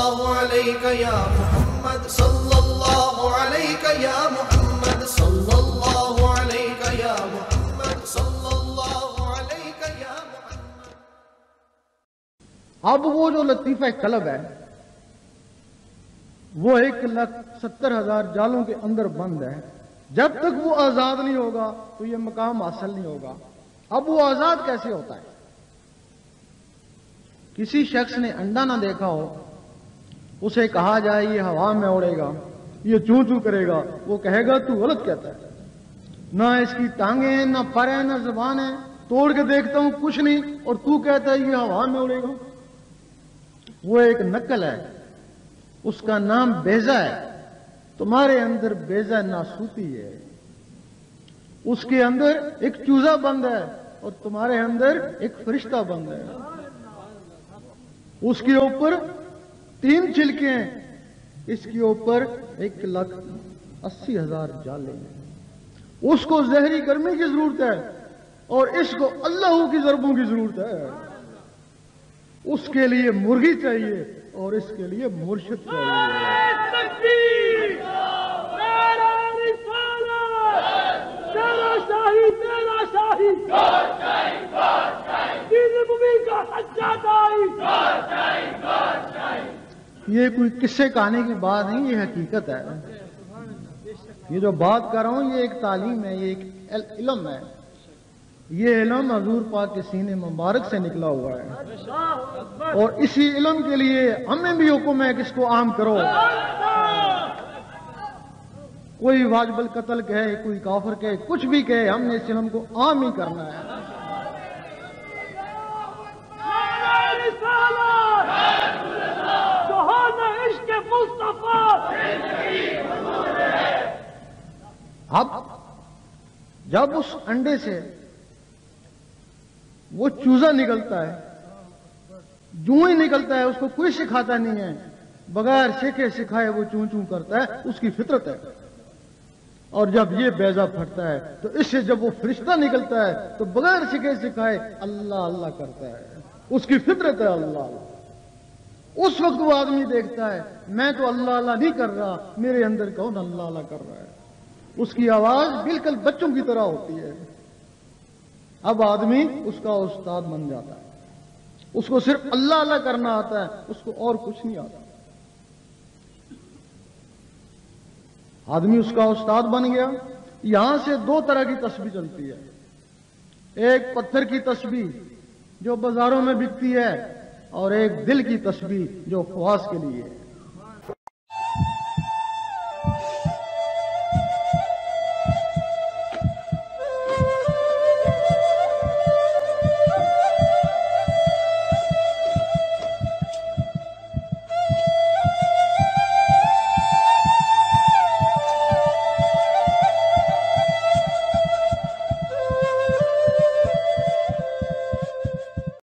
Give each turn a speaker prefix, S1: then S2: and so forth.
S1: اللہ علیہ یا محمد صلی اللہ علیہ یا محمد صلی اللہ علیہ یا محمد صلی اللہ علیہ یا محمد۔
S2: اب وہ جو لطیفہ قلب ہے وہ 1,70,000 جالوں کے اندر بند ہے۔ جب تک وہ آزاد نہیں ہوگا تو یہ مقام حاصل نہیں ہوگا۔ اب وہ آزاد کیسے ہوتا ہے؟ کسی شخص نے انڈا نہ دیکھا ہو، اسے کہا جائے یہ ہوا میں اڑے گا، یہ چوں چوں کرے گا، وہ کہے گا تو غلط کہتا ہے، نہ اس کی ٹانگیں ہیں، نہ پر ہیں، نہ زبان ہے، توڑ کے دیکھتا ہوں کچھ نہیں، اور تو کہتا ہے یہ ہوا میں اڑے گا۔ وہ ایک نقل ہے، اس کا نام بیضہ ہے۔ تمہارے اندر بیضہ ناسوتی ہے، اس کے اندر ایک چوزا بند ہے اور تمہارے اندر ایک فرشتہ بند ہے۔ اس کے اوپر 3 چھلکے ہیں، اس کے اوپر 1,80,000 جالے ہیں۔ اس کو زہری گرمی کی ضرورت ہے اور اس کو اللہ کی ضربوں کی ضرورت ہے۔ اس کے لیے مرغی چاہیے اور اس کے لیے مرشد چاہیے۔ یہ کوئی قصے کہانی کی بات نہیں، یہ حقیقت ہے۔ یہ جو بات کر رہا ہوں یہ ایک تعلیم ہے، یہ ایک علم ہے۔ یہ علم حضور پاک کے سینے مبارک سے نکلا ہوا ہے، اور اسی علم کے لیے ہمیں بھی حکم ہے کہ اس کو عام کرو۔ کوئی واجب القتل کہے، کوئی کافر کہے، کچھ بھی کہے، ہم نے اس علم کو عام ہی کرنا ہے۔ اب جب اس انڈے سے وہ چوزا نکلتا ہے، جو ہی نکلتا ہے اس کو کوئی سکھاتا نہیں ہے، بغیر سیکھے سکھائے وہ چوں چوں کرتا ہے، اس کی فطرت ہے۔ اور جب یہ بیضہ پھٹتا ہے تو اس سے جب وہ فرشتہ نکلتا ہے تو بغیر سیکھے سکھائے اللہ اللہ کرتا ہے، اس کی فطرت ہے اللہ اللہ۔ اس وقت وہ آدمی دیکھتا ہے میں تو اللہ اللہ نہیں کر رہا، میرے اندر کون اللہ اللہ کر رہا ہے۔ اس کی آواز بالکل بچوں کی طرح ہوتی ہے۔ اب آدمی اس کا استاد بن جاتا ہے، اس کو صرف اللہ اللہ کرنا آتا ہے، اس کو اور کچھ نہیں آتا۔ آدمی اس کا استاد بن گیا۔ یہاں سے 2 طرح کی تسبیح چلتی ہے، ایک پتھر کی تسبیح جو بازاروں میں بکتی ہے، اور ایک دل کی تسبیح جو خواص کے لیے ہے۔